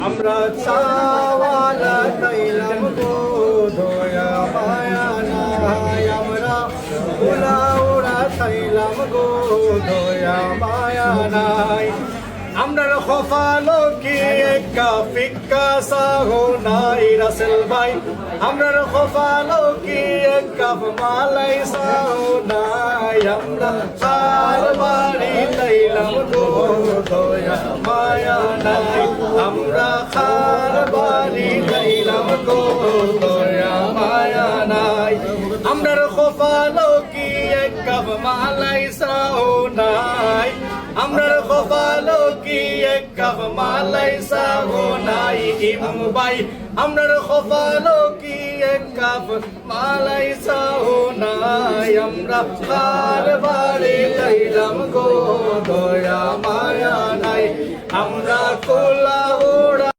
আমরা চাওয়ালা তাইলাম গো দয়া মায়া নাই আমরা উলা উড়া তাইলাম গো দয়া মায়া নাই আমরার খফালো কি একা ফিক্কা সাহো নাই রাসেল ভাই আমরার খফালো কি একা মালাই সাহো নাই আমরা চার বাড়ি তাইলাম গো দয়া মায়া নাই আমরা খার বাড়ি তাইলাম গো দয়া মায়া নাই আমরার খফালো কি একা মালাই সাহো নাই আমরার খফালো কি এক কাপ মালাই সাহো নাই ইমাম ভাই আমরার খফালো কি এক কাপ মালাই সাহো নাই আমরা কার বাড়ি তাইলাম গো দয়া মায়া নাই আমরা কোলা ওড়া